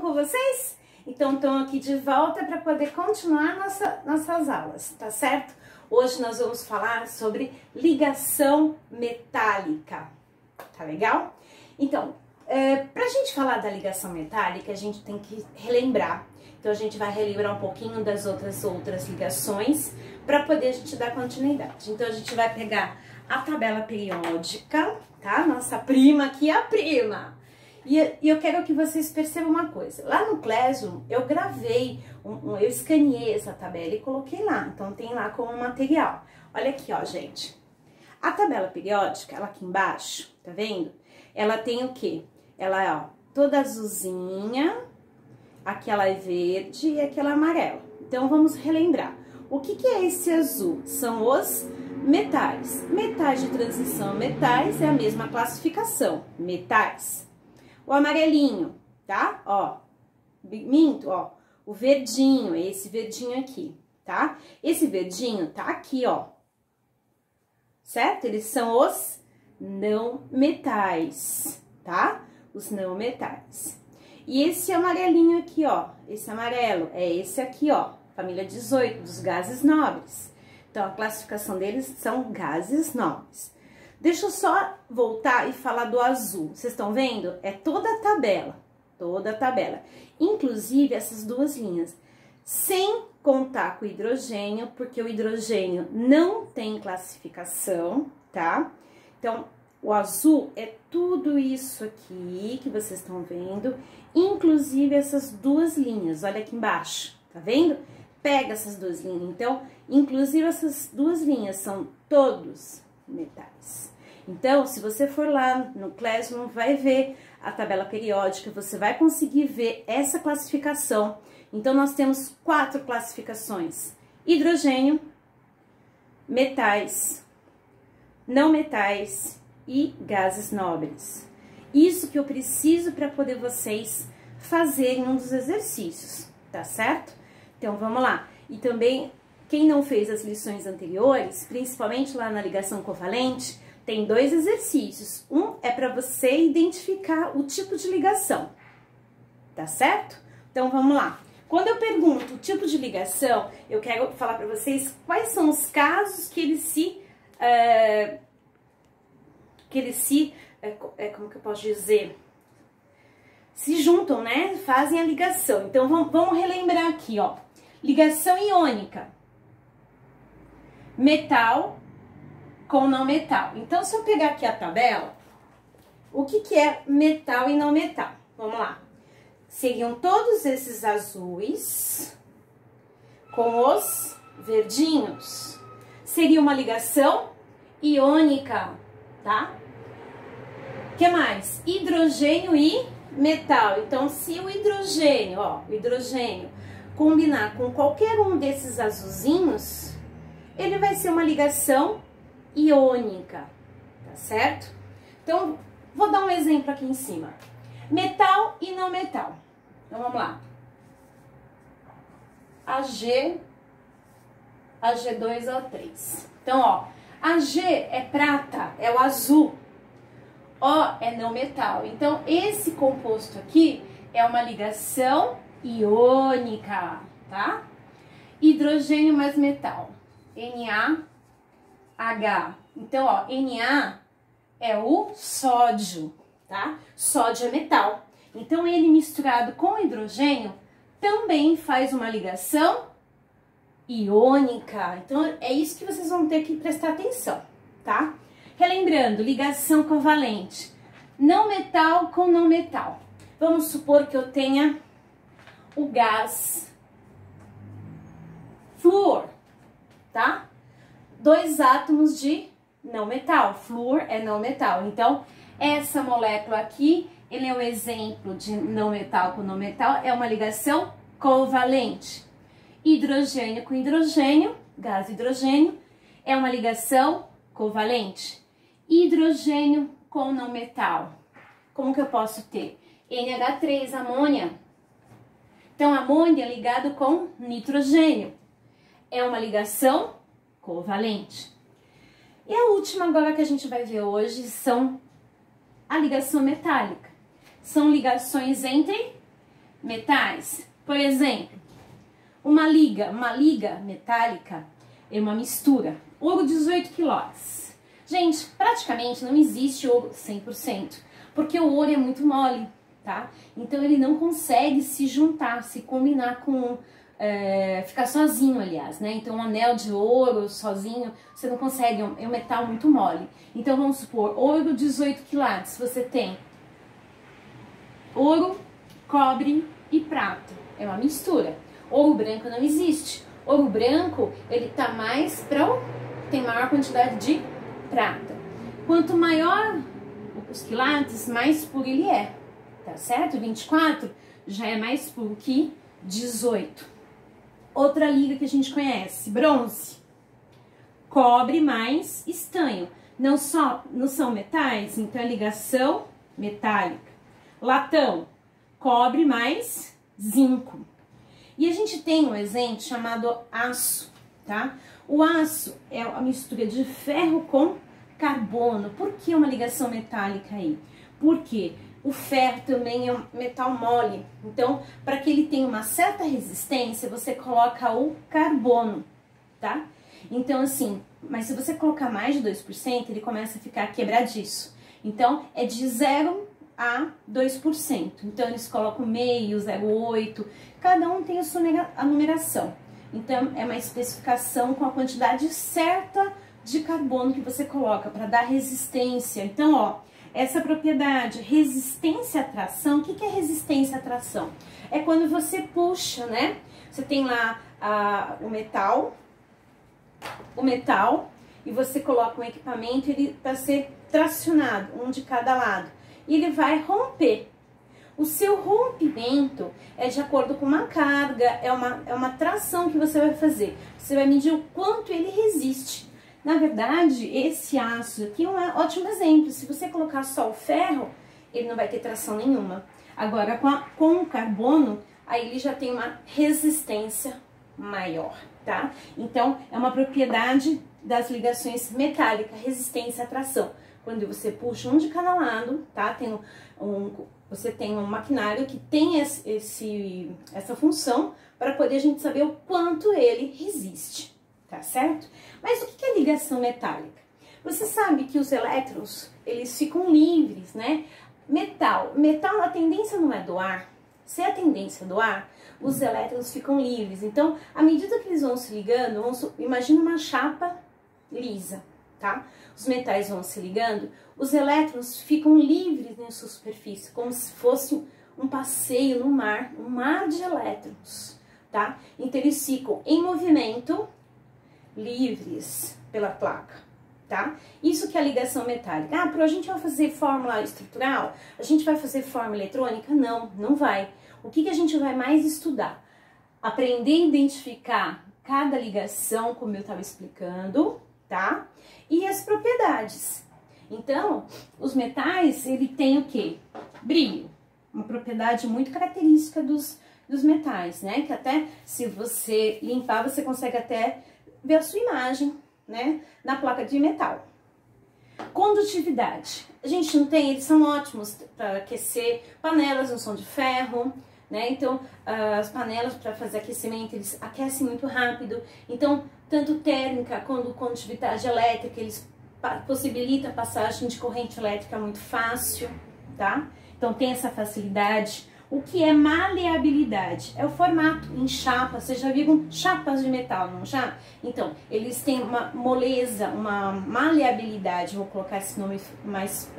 com vocês? Então, estou aqui de volta para poder continuar nossas aulas, tá certo? Hoje nós vamos falar sobre ligação metálica, tá legal? Então, para a gente falar da ligação metálica, a gente tem que relembrar. Então, a gente vai relembrar um pouquinho das outras ligações para poder a gente dar continuidade. Então, a gente vai pegar a tabela periódica, tá? Nossa prima aqui é a prima. E eu quero que vocês percebam uma coisa. Lá no Classroom, eu gravei, eu escaneei essa tabela e coloquei lá. Então, tem lá como material. Olha aqui, ó, gente. A tabela periódica, ela aqui embaixo, tá vendo? Ela tem o quê? Ela é, ó, toda azulzinha, aqui ela é verde e aqui ela é amarela. Então, vamos relembrar. O que é esse azul? São os metais. Metais de transição metais é a mesma classificação, metais. O amarelinho, tá? Ó, minto, ó, o verdinho, é esse verdinho aqui, tá? Esse verdinho tá aqui, ó, certo? Eles são os não metais, tá? Os não metais. E esse amarelinho aqui, ó, esse amarelo, é esse aqui, ó, família 18, dos gases nobres. Então, a classificação deles são gases nobres. Deixa eu só voltar e falar do azul. Vocês estão vendo? É toda a tabela. Toda a tabela. Inclusive, essas duas linhas. Sem contar com o hidrogênio, porque o hidrogênio não tem classificação, tá? Então, o azul é tudo isso aqui que vocês estão vendo. Inclusive, essas duas linhas. Olha aqui embaixo. Tá vendo? Pega essas duas linhas. Então, inclusive, essas duas linhas são todos metais. Então, se você for lá no Classroom, vai ver a tabela periódica, você vai conseguir ver essa classificação. Então, nós temos 4 classificações: hidrogênio, metais, não metais e gases nobres. Isso que eu preciso para poder vocês fazerem um dos exercícios, tá certo? Então, vamos lá. E também, quem não fez as lições anteriores, principalmente lá na ligação covalente, tem 2 exercícios. Um é para você identificar o tipo de ligação, tá certo? Então, vamos lá. Quando eu pergunto o tipo de ligação, eu quero falar para vocês quais são os casos que eles como que eu posso dizer? Se juntam, né? Fazem a ligação. Então, vamos relembrar aqui, ó. Ligação iônica. Metal com não metal. Então, se eu pegar aqui a tabela, o que é metal e não metal? Vamos lá. Seriam todos esses azuis com os verdinhos. Seria uma ligação iônica, tá? O que mais? Hidrogênio e metal. Então, se o hidrogênio, ó, o hidrogênio combinar com qualquer um desses azulzinhos, ele vai ser uma ligação iônica, tá certo? Então, vou dar um exemplo aqui em cima. Metal e não metal. Então, vamos lá. Ag2O3. Então, ó, Ag é prata, é o azul. O é não metal. Então, esse composto aqui é uma ligação iônica, tá? Hidrogênio mais metal. NaH. Então, ó, Na é o sódio, tá? Sódio é metal. Então, ele misturado com hidrogênio também faz uma ligação iônica. Então, é isso que vocês vão ter que prestar atenção, tá? Relembrando, ligação covalente. Não metal com não metal. Vamos supor que eu tenha o gás flúor, tá? 2 átomos de não metal. Flúor é não metal. Então, essa molécula aqui, ele é um exemplo de não metal com não metal, é uma ligação covalente. Hidrogênio com hidrogênio, gás hidrogênio, é uma ligação covalente. Hidrogênio com não metal. Como que eu posso ter? NH3, amônia. Então, amônia ligado com nitrogênio. É uma ligação covalente. E a última agora que a gente vai ver hoje são a ligação metálica. São ligações entre metais, por exemplo, uma liga metálica é uma mistura. Ouro 18 quilotes. Gente, praticamente não existe ouro 100%, porque o ouro é muito mole, tá? Então ele não consegue se juntar, se combinar com... ficar sozinho, aliás, né? Então um anel de ouro sozinho, você não consegue, é um metal muito mole. Então vamos supor, ouro 18 quilates, você tem ouro, cobre e prata, é uma mistura. Ouro branco não existe. Ouro branco, ele tá mais tem maior quantidade de prata. Quanto maior os quilates, mais puro ele é, tá certo? 24 já é mais puro que 18. Outra liga que a gente conhece, bronze, cobre mais estanho. Não são metais, então é ligação metálica. Latão, cobre mais zinco. E a gente tem um exemplo chamado aço, tá? O aço é a mistura de ferro com carbono. Por que uma ligação metálica aí? Porque o ferro também é um metal mole. Então, para que ele tenha uma certa resistência, você coloca o carbono, tá? Então, assim, mas se você colocar mais de 2%, ele começa a ficar quebradiço. Então, é de 0 a 2%. Então, eles colocam meio, 0,8. Cada um tem a sua numeração. Então, é uma especificação com a quantidade certa de carbono que você coloca para dar resistência. Então, ó, essa propriedade, resistência à tração, o que é resistência à tração? É quando você puxa, né? Você tem lá o metal, e você coloca um equipamento, ele para ser tracionado, um de cada lado, e ele vai romper. O seu rompimento é de acordo com uma carga, é uma tração que você vai fazer. Você vai medir o quanto ele resiste. Na verdade, esse aço aqui é um ótimo exemplo. Se você colocar só o ferro, ele não vai ter tração nenhuma. Agora, com o carbono, aí ele já tem uma resistência maior, tá? Então, é uma propriedade das ligações metálicas, resistência à tração. Quando você puxa um de cada lado, tá? Você tem um maquinário que tem essa função para poder a gente saber o quanto ele resiste, tá certo? Mas o que é ligação metálica? Você sabe que os elétrons, eles ficam livres, né? Metal, a tendência não é do ar. Se é a tendência do ar, os elétrons ficam livres. Então, à medida que eles vão se ligando, imagina uma chapa lisa, tá? Os metais vão se ligando, os elétrons ficam livres na sua superfície, como se fosse um passeio no mar, um mar de elétrons, tá? Então, eles ficam em movimento, livres pela placa, tá? Isso que é a ligação metálica. Ah, a gente vai fazer fórmula estrutural? A gente vai fazer fórmula eletrônica? Não, não vai. O que a gente vai mais estudar? Aprender a identificar cada ligação, como eu estava explicando, tá? E as propriedades. Então, os metais, ele tem o quê? Brilho. Uma propriedade muito característica dos metais, né? Que até, se você limpar, você consegue até ver a sua imagem, né? Na placa de metal. Condutividade. A gente não tem, eles são ótimos para aquecer. Panelas não são de ferro, né? Então, as panelas para fazer aquecimento, eles aquecem muito rápido. Então, tanto térmica quanto condutividade elétrica, eles possibilitam a passagem de corrente elétrica muito fácil, tá? Então, tem essa facilidade. O que é maleabilidade? É o formato em chapa. Vocês já viram chapas de metal, não já? Então, eles têm uma moleza, uma maleabilidade, vou colocar esse nome mais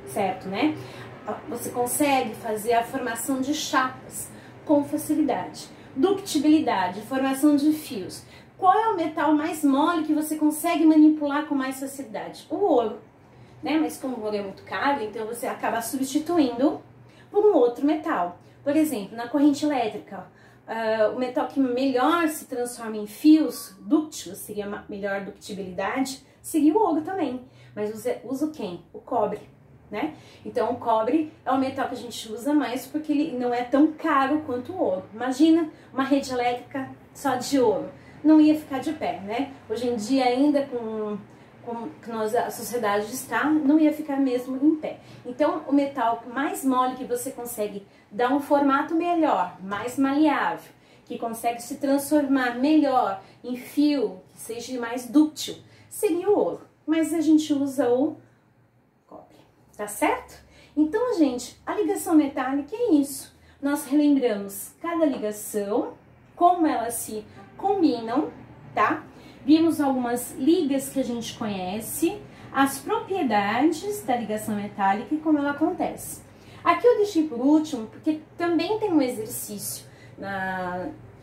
certo, né? Você consegue fazer a formação de chapas com facilidade. Ductibilidade, formação de fios. Qual é o metal mais mole que você consegue manipular com mais facilidade? O ouro, né? Mas como o ouro é muito caro, então você acaba substituindo por um outro metal. Por exemplo, na corrente elétrica, o metal que melhor se transforma em fios dúctil, seria uma melhor ductibilidade, seria o ouro também. Mas usa quem? O cobre, né? Então, o cobre é o metal que a gente usa mais porque ele não é tão caro quanto o ouro. Imagina uma rede elétrica só de ouro. Não ia ficar de pé, né? Hoje em dia, ainda com como que a sociedade está, não ia ficar mesmo em pé. Então, o metal mais mole que você consegue dar um formato melhor, mais maleável, que consegue se transformar melhor em fio, que seja mais dúctil, seria o ouro. Mas a gente usa o cobre, tá certo? Então, gente, a ligação metálica é isso. Nós relembramos cada ligação, como elas se combinam, tá? Vimos algumas ligas que a gente conhece, as propriedades da ligação metálica e como ela acontece. Aqui eu deixei por último, porque também tem um exercício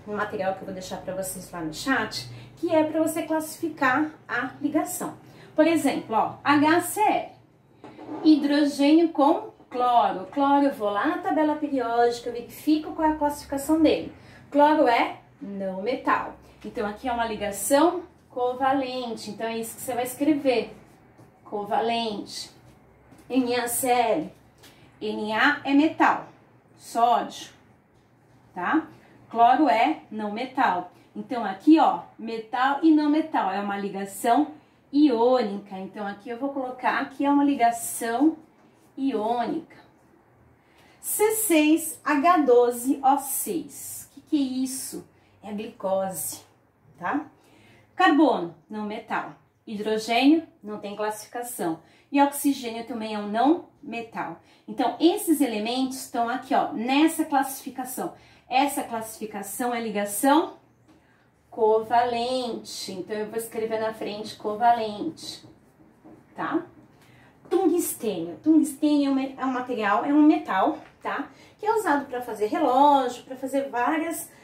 no material que eu vou deixar para vocês lá no chat, que é para você classificar a ligação. Por exemplo, ó, HCl, hidrogênio com cloro. Cloro, eu vou lá na tabela periódica, eu verifico qual é a classificação dele. Cloro é não metal. Então, aqui é uma ligação covalente. Então, é isso que você vai escrever. Covalente. NaCl. Na é metal. Sódio. Tá? Cloro é não metal. Então, aqui, ó, metal e não metal. É uma ligação iônica. Então, aqui eu vou colocar que é uma ligação iônica. C6H12O6. O que é isso? É a glicose, tá? Carbono, não metal. Hidrogênio, não tem classificação. E oxigênio também é um não metal. Então, esses elementos estão aqui, ó, nessa classificação. Essa classificação é ligação covalente. Então, eu vou escrever na frente covalente, tá? Tungstênio. Tungstênio é um material, é um metal, tá? Que é usado para fazer relógio, para fazer vários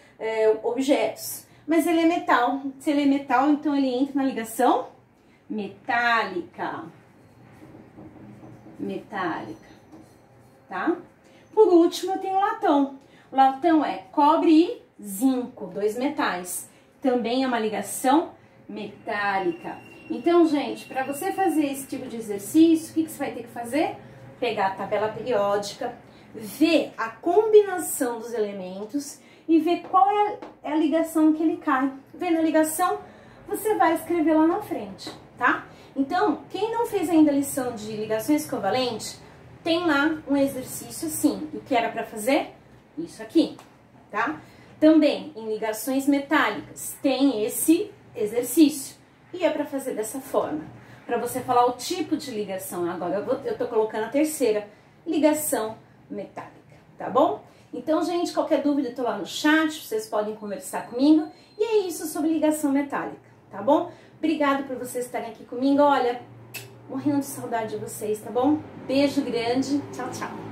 objetos. Mas ele é metal. Se ele é metal, então ele entra na ligação metálica. Metálica, tá? Por último, eu tenho o latão. O latão é cobre e zinco, dois metais. Também é uma ligação metálica. Então, gente, para você fazer esse tipo de exercício, o que você vai ter que fazer? Pegar a tabela periódica, ver a combinação dos elementos e ver qual é a ligação que ele cai. Vendo a ligação, você vai escrever lá na frente, tá? Então, quem não fez ainda a lição de ligações covalentes, tem lá um exercício assim. O que era para fazer? Isso aqui, tá? Também, em ligações metálicas, tem esse exercício. E é para fazer dessa forma. Para você falar o tipo de ligação. Agora, eu tô colocando a terceira, ligação metálica, tá bom? Então, gente, qualquer dúvida, eu tô lá no chat, vocês podem conversar comigo. E é isso sobre ligação metálica, tá bom? Obrigada por vocês estarem aqui comigo. Olha, morrendo de saudade de vocês, tá bom? Beijo grande. Tchau, tchau.